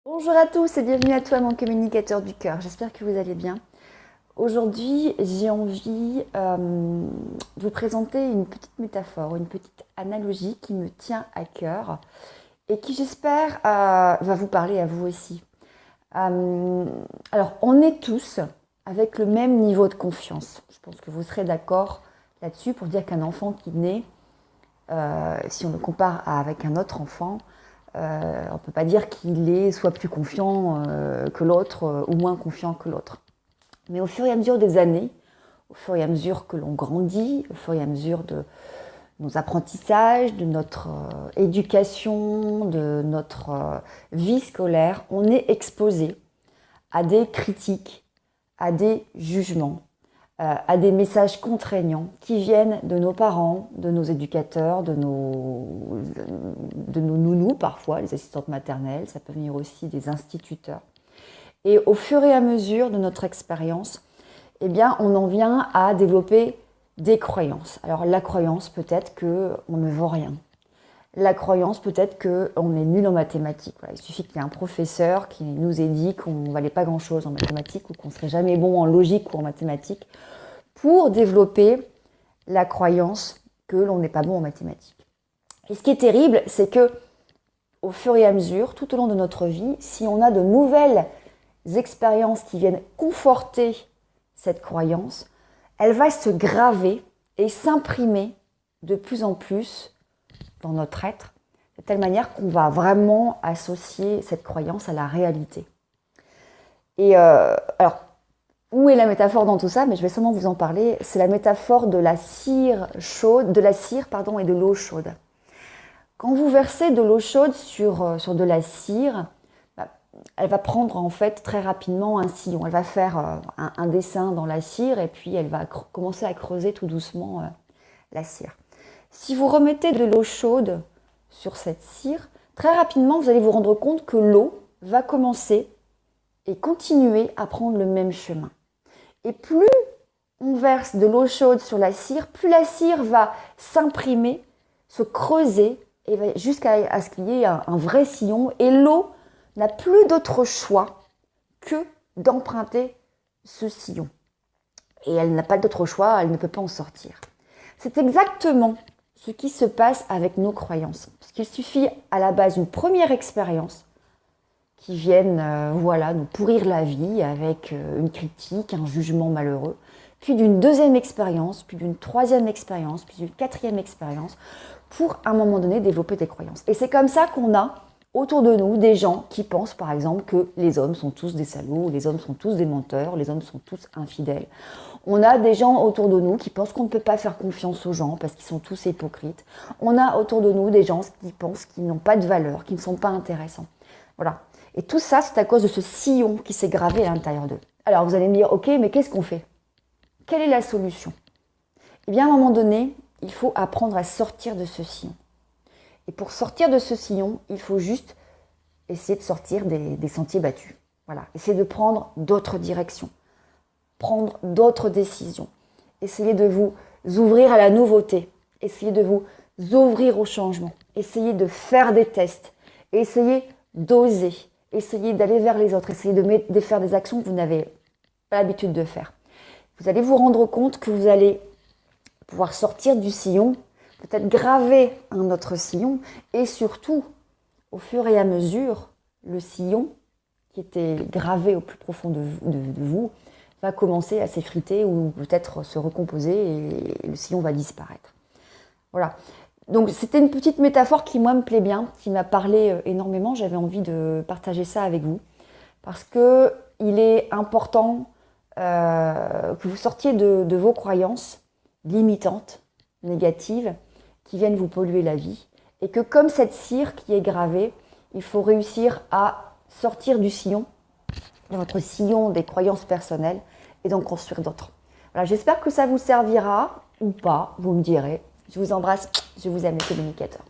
Bonjour à tous et bienvenue à toi mon communicateur du cœur, j'espère que vous allez bien. Aujourd'hui j'ai envie de vous présenter une petite métaphore, une petite analogie qui me tient à cœur et qui j'espère va vous parler à vous aussi. Alors on est tous avec le même niveau de confiance, je pense que vous serez d'accord là-dessus pour dire qu'un enfant qui naît, si on le compare avec un autre enfant, on ne peut pas dire qu'il est soit plus confiant que l'autre ou moins confiant que l'autre. Mais au fur et à mesure des années, au fur et à mesure que l'on grandit, au fur et à mesure de nos apprentissages, de notre éducation, de notre vie scolaire, on est exposé à des critiques, à des jugements, à des messages contraignants qui viennent de nos parents, de nos éducateurs, de nos nounous parfois, les assistantes maternelles, ça peut venir aussi des instituteurs. Et au fur et à mesure de notre expérience, eh bien, on en vient à développer des croyances. Alors la croyance peut-être qu'on ne vaut rien. La croyance peut-être qu'on est nul en mathématiques. Voilà, il suffit qu'il y ait un professeur qui nous ait dit qu'on ne valait pas grand-chose en mathématiques ou qu'on ne serait jamais bon en logique ou en mathématiques pour développer la croyance que l'on n'est pas bon en mathématiques. Et ce qui est terrible, c'est que au fur et à mesure, tout au long de notre vie, si on a de nouvelles expériences qui viennent conforter cette croyance, elle va se graver et s'imprimer de plus en plus dans notre être, de telle manière qu'on va vraiment associer cette croyance à la réalité. Et alors, où est la métaphore dans tout ça? Mais je vais seulement vous en parler. C'est la métaphore de la cire chaude, et de l'eau chaude. Quand vous versez de l'eau chaude sur de la cire, elle va prendre en fait très rapidement un sillon. Elle va faire un dessin dans la cire et puis elle va commencer à creuser tout doucement la cire. Si vous remettez de l'eau chaude sur cette cire, très rapidement vous allez vous rendre compte que l'eau va commencer et continuer à prendre le même chemin. Et plus on verse de l'eau chaude sur la cire, plus la cire va s'imprimer, se creuser jusqu'à ce qu'il y ait un vrai sillon. Et l'eau n'a plus d'autre choix que d'emprunter ce sillon. Et elle n'a pas d'autre choix, elle ne peut pas en sortir. C'est exactement ce qui se passe avec nos croyances. Parce qu'il suffit à la base d'une première expérience qui vienne nous pourrir la vie avec une critique, un jugement malheureux, puis d'une deuxième expérience, puis d'une troisième expérience, puis d'une quatrième expérience, pour à un moment donné développer des croyances. Et c'est comme ça qu'on a autour de nous des gens qui pensent par exemple que les hommes sont tous des salauds, les hommes sont tous des menteurs, les hommes sont tous infidèles. On a des gens autour de nous qui pensent qu'on ne peut pas faire confiance aux gens parce qu'ils sont tous hypocrites. On a autour de nous des gens qui pensent qu'ils n'ont pas de valeur, qu'ils ne sont pas intéressants. Voilà. Et tout ça, c'est à cause de ce sillon qui s'est gravé à l'intérieur d'eux. Alors vous allez me dire, ok, mais qu'est-ce qu'on fait? Quelle est la solution? Eh bien, à un moment donné, il faut apprendre à sortir de ce sillon. Et pour sortir de ce sillon, il faut juste essayer de sortir des sentiers battus. Voilà. Essayer de prendre d'autres directions, prendre d'autres décisions. Essayez de vous ouvrir à la nouveauté. Essayez de vous ouvrir au changement. Essayez de faire des tests. Essayez d'oser. Essayez d'aller vers les autres. Essayez de faire des actions que vous n'avez pas l'habitude de faire. Vous allez vous rendre compte que vous allez pouvoir sortir du sillon, peut-être graver un autre sillon, et surtout, au fur et à mesure, le sillon qui était gravé au plus profond de vous va commencer à s'effriter ou peut-être se recomposer et le sillon va disparaître. Voilà. Donc c'était une petite métaphore qui moi me plaît bien, qui m'a parlé énormément. J'avais envie de partager ça avec vous parce que il est important que vous sortiez de vos croyances limitantes, négatives, qui viennent vous polluer la vie. Et que comme cette cire qui est gravée, il faut réussir à sortir du sillon, de votre sillon des croyances personnelles, et d'en construire d'autres. Voilà, j'espère que ça vous servira, ou pas, vous me direz. Je vous embrasse, je vous aime les communicateurs.